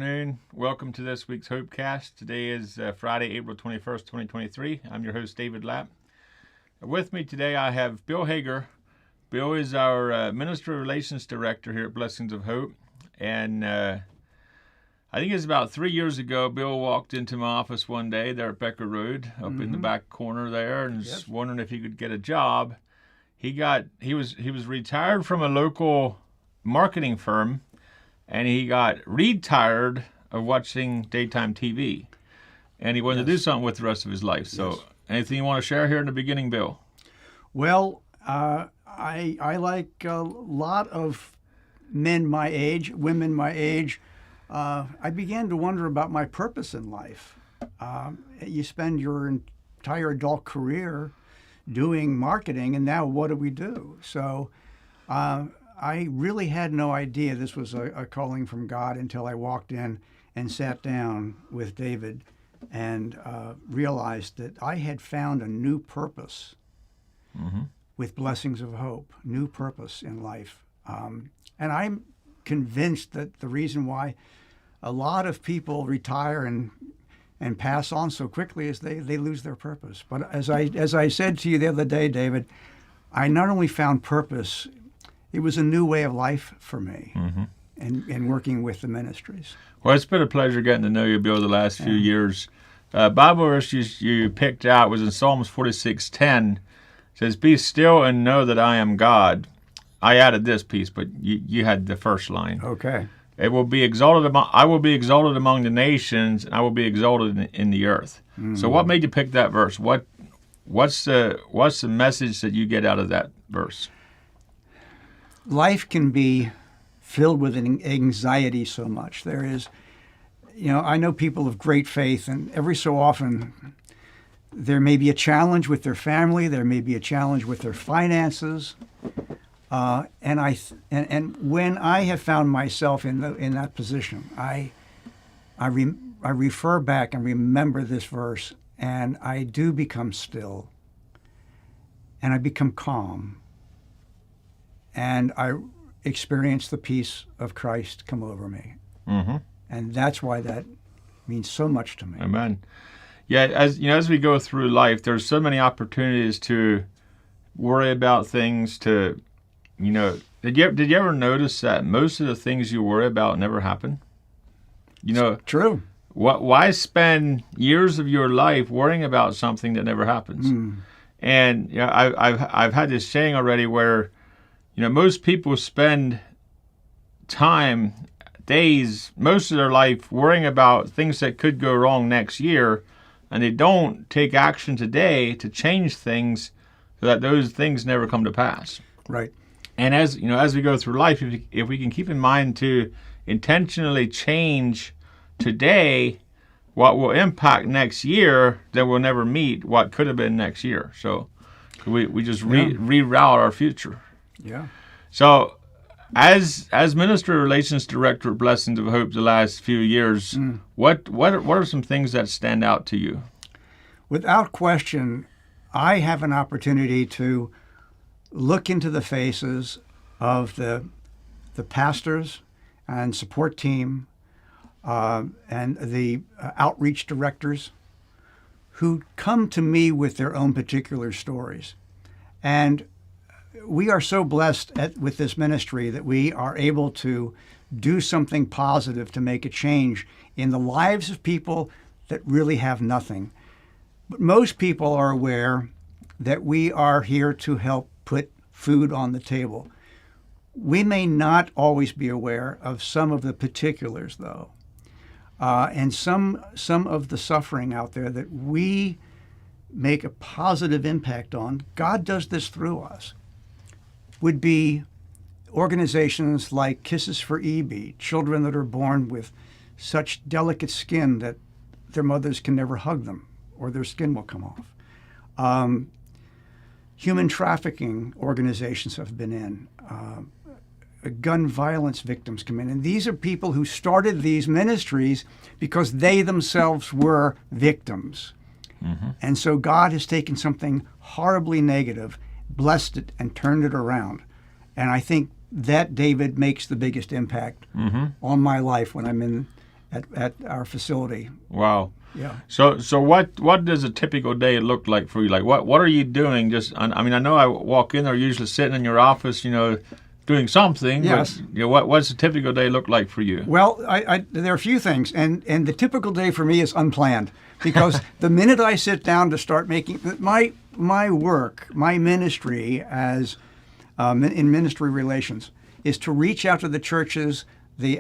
Afternoon. Welcome to this week's HopeCast. Today is Friday, April 21st, 2023. I'm your host, David Lapp. With me today, I have Bill Hager. Bill is our Ministry Relations Director here at Blessings of Hope. And I think it's about 3 years ago, Bill walked into my office one day there at Becker Road, up in the back corner there, and was wondering if he could get a job. He was retired from a local marketing firm, and he got retired of watching daytime TV. And he wanted to do something with the rest of his life. So anything you want to share here in the beginning, Bill? Well, I like a lot of men my age, women my age. I began to wonder about my purpose in life. You spend your entire adult career doing marketing, and now what do we do? So I really had no idea this was a calling from God until I walked in and sat down with David and realized that I had found a new purpose with Blessings of Hope, new purpose in life. And I'm convinced that the reason why a lot of people retire and pass on so quickly is they lose their purpose. But as I said to you the other day, David, I not only found purpose, it was a new way of life for me in working with the ministries. Well, it's been a pleasure getting to know you, Bill, the last few years. Bible verse you picked out was in Psalms 46:10. It says, "Be still and know that I am God." I added this piece, but you had the first line. Okay. I will be exalted among the nations, and I will be exalted in the earth. So what made you pick that verse? What's the message that you get out of that verse? Life can be filled with anxiety so much. There is, I know people of great faith, and every so often there may be a challenge with their family, there may be a challenge with their finances, and when I have found myself in that position, I refer back and remember this verse, and I do become still, and I become calm. And I experience the peace of Christ come over me. And that's why that means so much to me. Amen. Yeah, as we go through life, there's so many opportunities to worry about things. Did you ever notice that most of the things you worry about never happen? True. Why spend years of your life worrying about something that never happens? And I've had this saying already where, most people spend time, days, most of their life worrying about things that could go wrong next year, and they don't take action today to change things so that those things never come to pass. Right. And as we go through life, if we can keep in mind to intentionally change today what will impact next year, then we'll never meet what could have been next year. So we just reroute our future. Yeah. So, as Ministry Relations Director at Blessings of Hope the last few years, what are some things that stand out to you? Without question, I have an opportunity to look into the faces of the pastors and support team and the outreach directors who come to me with their own particular stories. And we are so blessed with this ministry that we are able to do something positive to make a change in the lives of people that really have nothing. But most people are aware that we are here to help put food on the table. We may not always be aware of some of the particulars, though, and some of the suffering out there that we make a positive impact on. God does this through us. Would be organizations like Kisses for EB, children that are born with such delicate skin that their mothers can never hug them or their skin will come off. Human trafficking organizations have been in. Gun violence victims come in. And these are people who started these ministries because they themselves were victims. And so God has taken something horribly negative, blessed it, and turned it around. And I think that, David, makes the biggest impact on my life when I'm at our facility. Wow. Yeah. So what does a typical day look like for you? Like what are you doing? Just I mean, I know I walk in there usually sitting in your office, doing something. Yes. But what's a typical day look like for you? Well, there are a few things, and the typical day for me is unplanned, because the minute I sit down to start making my work, my ministry as in ministry relations, is to reach out to the churches, the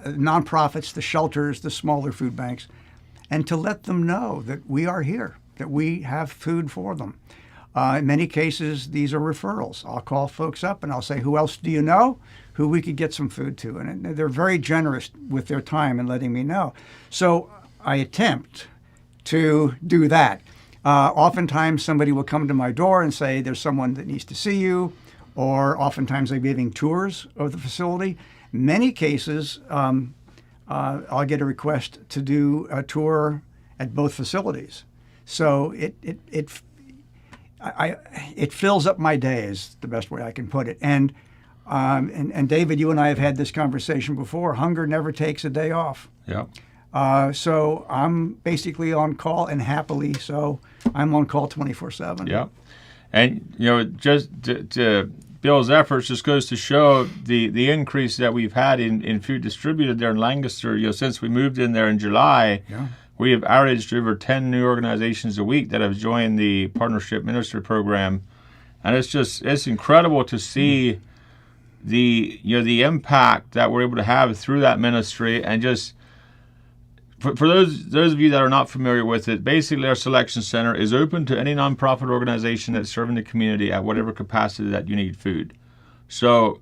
nonprofits, the shelters, the smaller food banks, and to let them know that we are here, that we have food for them. In many cases, these are referrals. I'll call folks up and I'll say, who else do you know who we could get some food to? And they're very generous with their time in letting me know. So I attempt to do that. Oftentimes somebody will come to my door and say, there's someone that needs to see you, or oftentimes I'm giving tours of the facility. In many cases, I'll get a request to do a tour at both facilities. So it fills up my day, is the best way I can put it. And David, you and I have had this conversation before. Hunger never takes a day off. Yeah. So I'm basically on call, and happily so. I'm on call 24/7. Yeah. And just to Bill's efforts just goes to show the increase that we've had in food distributed there in Lancaster. Since we moved in there in July, Yeah. we have averaged over 10 new organizations a week that have joined the Partnership Ministry Program, and it's incredible to see the impact that we're able to have through that ministry. And just for those of you that are not familiar with it, basically our selection center is open to any nonprofit organization that's serving the community at whatever capacity that you need food. So,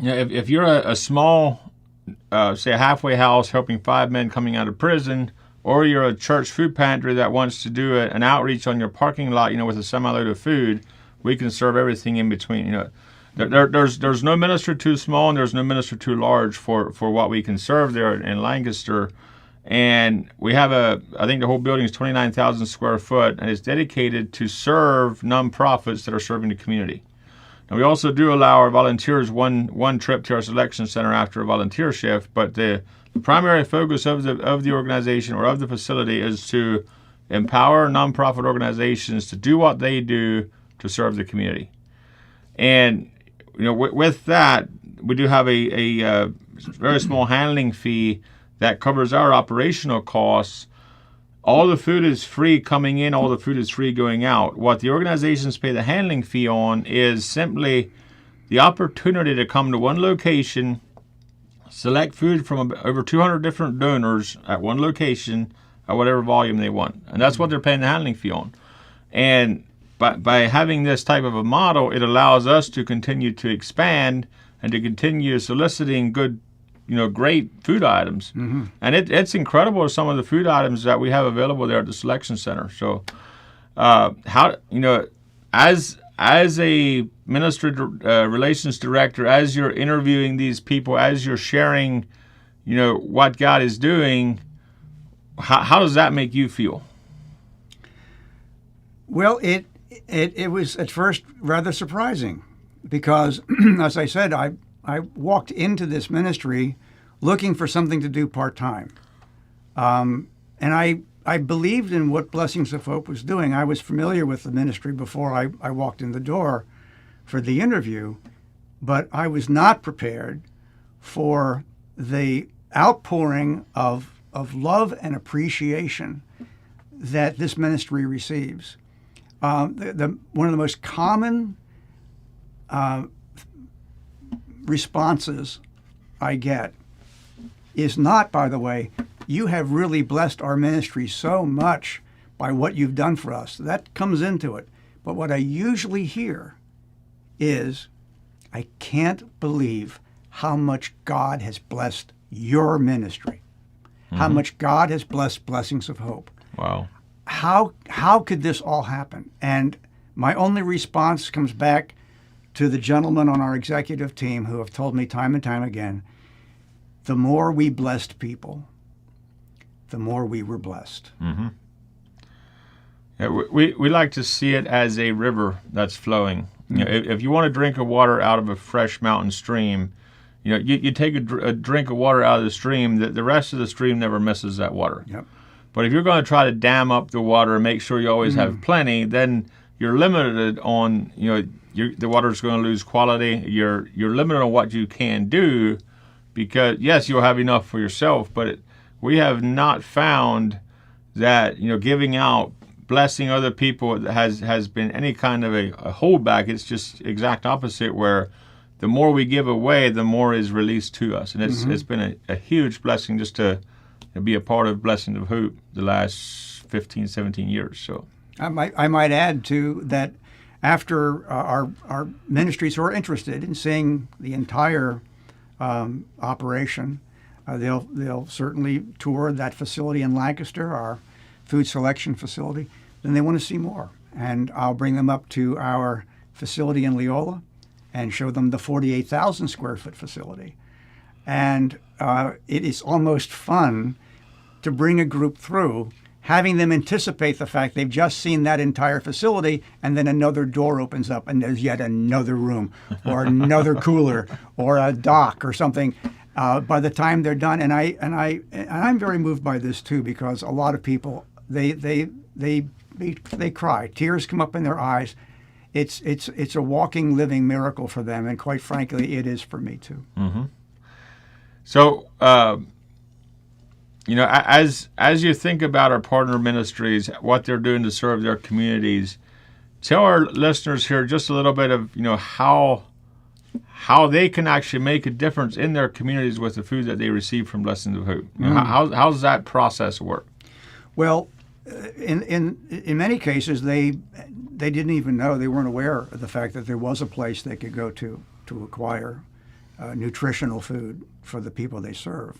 if you're a small, say a halfway house helping 5 men coming out of prison, or you're a church food pantry that wants to do an outreach on your parking lot, with a semi-load of food, we can serve everything in between. There's no ministry too small and there's no ministry too large for what we can serve there in Lancaster. And we have I think the whole building is 29,000 square foot, and it's dedicated to serve nonprofits that are serving the community. Now, we also do allow our volunteers one trip to our selection center after a volunteer shift, but the primary focus of the organization or of the facility is to empower nonprofit organizations to do what they do to serve the community. And with that, we do have a very small handling fee that covers our operational costs. All the food is free coming in, all the food is free going out. What the organizations pay the handling fee on is simply the opportunity to come to one location, select food from over 200 different donors at one location at whatever volume they want. And that's what they're paying the handling fee on. And by having this type of a model, it allows us to continue to expand and to continue soliciting good, great food items. Mm-hmm. And it's incredible some of the food items that we have available there at the selection center. So as a ministry relations director, as you're interviewing these people, as you're sharing, what God is doing, how does that make you feel? Well, it was at first rather surprising because, as I said, I walked into this ministry looking for something to do part-time. And I believed in what Blessings of Hope was doing. I was familiar with the ministry before I walked in the door for the interview, but I was not prepared for the outpouring of love and appreciation that this ministry receives. One of the most common responses I get is not, by the way, you have really blessed our ministry so much by what you've done for us. That comes into it. But what I usually hear is, I can't believe how much God has blessed your ministry, how much God has blessed Blessings of Hope. Wow. How could this all happen? And my only response comes back to the gentlemen on our executive team who have told me time and time again, the more we blessed people, the more we were blessed. Mm-hmm. Yeah, we like to see it as a river that's flowing. Mm-hmm. If you want to drink of water out of a fresh mountain stream, you take a drink of water out of the stream, the rest of the stream never misses that water. Yep. But if you're going to try to dam up the water and make sure you always have plenty, then you're limited on, the water's going to lose quality. You're limited on what you can do because, yes, you'll have enough for yourself, but we have not found that, giving out, blessing other people has been any kind of a holdback. It's just exact opposite, where the more we give away, the more is released to us. And it's been a huge blessing just to be a part of Blessings of Hope the last 15, 17 years. So I might add to that, after our ministries who are interested in seeing the entire operation, they'll certainly tour that facility in Lancaster, our food selection facility. Then they want to see more, and I'll bring them up to our facility in Leola and show them the 48,000 square foot facility. And it is almost fun to bring a group through, having them anticipate the fact they've just seen that entire facility, and then another door opens up and there's yet another room or another cooler or a dock or something. By the time they're done, and I'm very moved by this too, because a lot of people they cry, tears come up in their eyes. It's a walking, living miracle for them, and quite frankly, it is for me too. Mm-hmm. So, as you think about our partner ministries, what they're doing to serve their communities, tell our listeners here just a little bit of how they can actually make a difference in their communities with the food that they receive from Blessings of Hope. How does that process work? Well, in many cases, they didn't even know, they weren't aware of the fact that there was a place they could go to acquire nutritional food for the people they serve.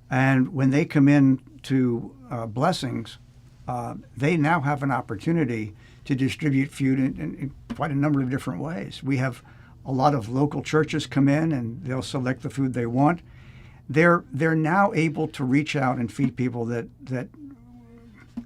And when they come in to Blessings, they now have an opportunity to distribute food in quite a number of different ways. We have a lot of local churches come in and they'll select the food they want. They're now able to reach out and feed people that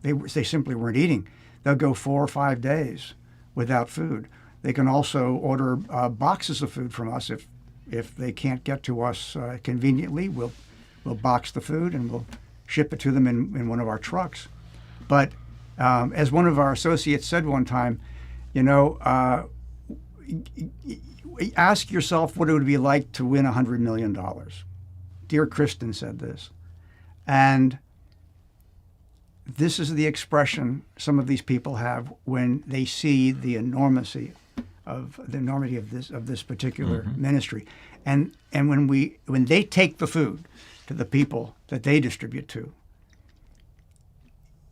they simply weren't eating. They'll go 4 or 5 days without food. They can also order boxes of food from us if they can't get to us conveniently. We'll box the food and we'll ship it to them in one of our trucks. But as one of our associates said one time, ask yourself what it would be like to win $100 million. Dear Kristen said this. And this is the expression some of these people have when they see the enormity of this particular ministry. And when they take the food to the people that they distribute to,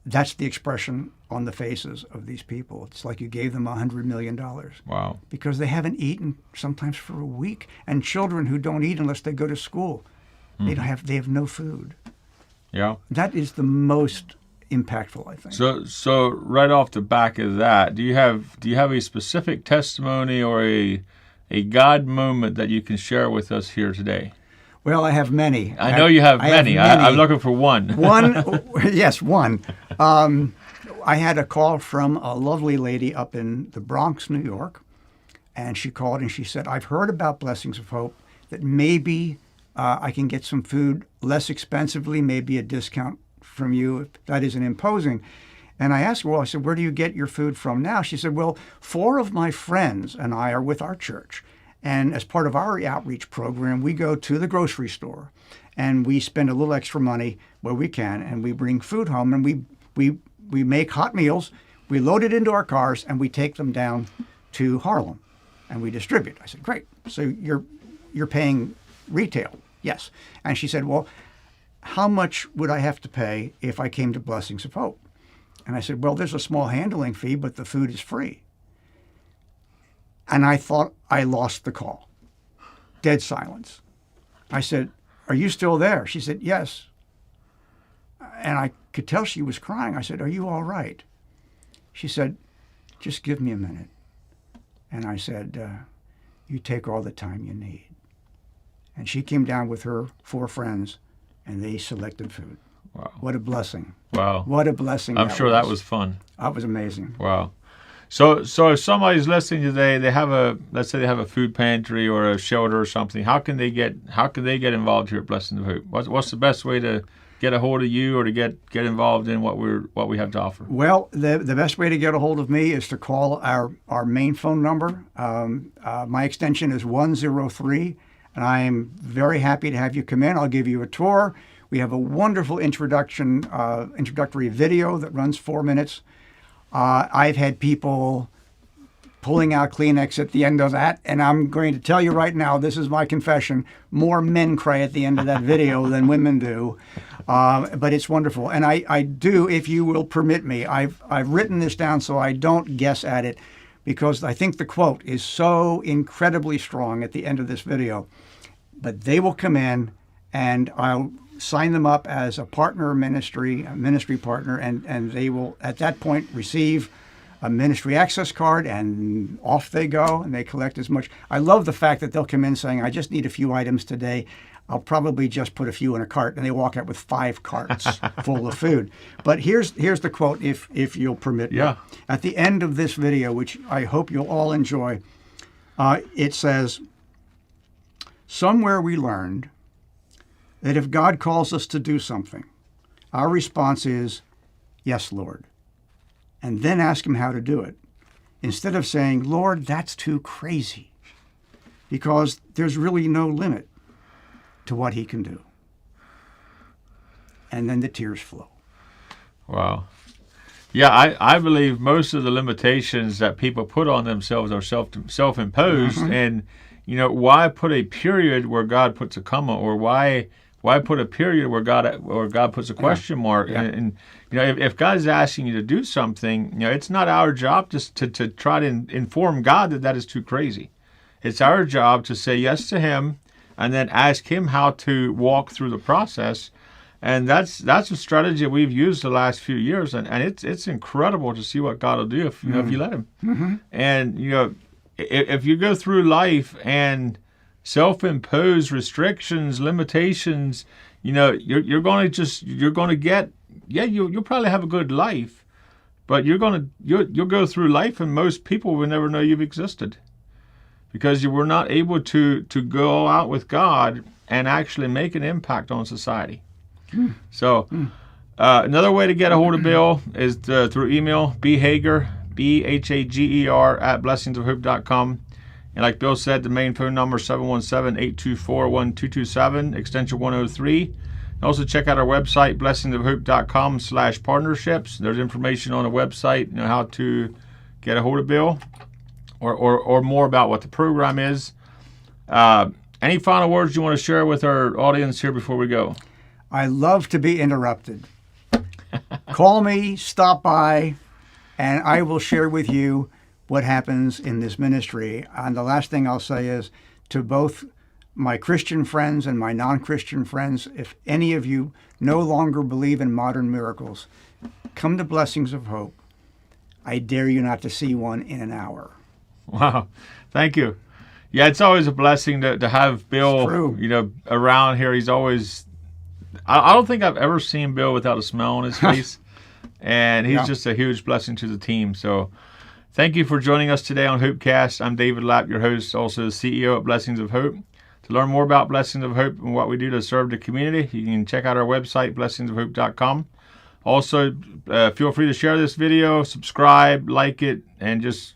that's the expression on the faces of these people. It's like you gave them $100 million. Wow. Because they haven't eaten sometimes for a week. And children who don't eat unless they go to school, they have no food. Yeah. That is the most impactful, I think. So right off the back of that, do you have a specific testimony or a God moment that you can share with us here today? Well, I have many. I know you have many. I'm looking for one. Yes, one. I had a call from a lovely lady up in the Bronx, New York, and she called and she said, I've heard about Blessings of Hope, that maybe I can get some food less expensively, maybe a discount from you, if that isn't imposing. And I asked her, I said, where do you get your food from now? She said, well, 4 of my friends and I are with our church. And as part of our outreach program, we go to the grocery store and we spend a little extra money where we can, and we bring food home, and we make hot meals, we load it into our cars, and we take them down to Harlem and we distribute. I said, great. So you're paying retail? Yes. And she said, well, how much would I have to pay if I came to Blessings of Hope? And I said, well, there's a small handling fee, but the food is free. And I thought I lost the call. Dead silence. I said, are you still there? She said, yes. And I could tell she was crying. I said, are you all right? She said, just give me a minute. And I said, you take all the time you need. And she came down with her 4 friends, and they selected food. Wow. What a blessing. Wow. What a blessing. I'm sure that was fun. That was amazing. Wow. So if somebody's listening today, let's say they have a food pantry or a shelter or something. How can they get involved here at Blessings of Hope? What's the best way to get a hold of you or to get involved in what we have to offer? Well, the best way to get a hold of me is to call our main phone number. My extension is 103, and I am very happy to have you come in. I'll give you a tour. We have a wonderful introductory video that runs 4 minutes. I've had people pulling out Kleenex at the end of that, and I'm going to tell you right now, this is my confession, more men cry at the end of that video than women do. But it's wonderful. And I do, if you will permit me, I've written this down so I don't guess at it, because I think the quote is so incredibly strong at the end of this video. But they will come in, and I'll sign them up as a ministry partner, and they will at that point receive a ministry access card, and off they go, and they collect as much. I love the fact that they'll come in saying, I just need a few items today. I'll probably just put a few in a cart, and they walk out with 5 carts full of food. But here's the quote, if you'll permit me. Yeah. At the end of this video, which I hope you'll all enjoy, it says, somewhere we learned that if God calls us to do something, our response is, yes, Lord. And then ask him how to do it, instead of saying, Lord, that's too crazy, because there's really no limit to what he can do. And then the tears flow. Wow. Yeah, I believe most of the limitations that people put on themselves are self-imposed. Mm-hmm. And, why put a period where God puts a comma, or why put a period where God puts a question mark? Yeah. And if God's asking you to do something, it's not our job to try to inform God that is too crazy. It's our job to say yes to him, and then ask him how to walk through the process. And that's a strategy we've used the last few years, and it's incredible to see what God will do if you let him. Mm-hmm. And if you go through life and self-imposed restrictions, limitations, you'll probably have a good life, but you'll go through life and most people will never know you've existed, because you were not able to go out with God and actually make an impact on society. So another way to get a hold of Bill is through email, bhager, BHAGER @blessingsofhope.com. And like Bill said, the main phone number is 717-824-1227, extension 103. And also check out our website, blessingsofhope.com/partnerships. There's information on the website, how to get a hold of Bill, or more about what the program is. Any final words you want to share with our audience here before we go? I love to be interrupted. Call me, stop by, and I will share with you what happens in this ministry. And the last thing I'll say is, to both my Christian friends and my non-Christian friends, if any of you no longer believe in modern miracles, come to Blessings of Hope. I dare you not to see one in an hour. Wow. Thank you. Yeah, it's always a blessing to have Bill, around here. He's always, I don't think I've ever seen Bill without a smile on his face. And he's just a huge blessing to the team. So thank you for joining us today on HopeCast. I'm David Lapp, your host, also the CEO at Blessings of Hope. To learn more about Blessings of Hope and what we do to serve the community, you can check out our website, blessingsofhope.com. Also, feel free to share this video, subscribe, like it, and just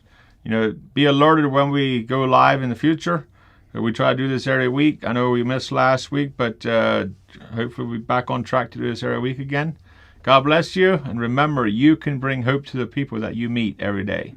be alerted when we go live in the future. We try to do this every week. I know we missed last week, but hopefully we'll be back on track to do this every week again. God bless you, and remember, you can bring hope to the people that you meet every day.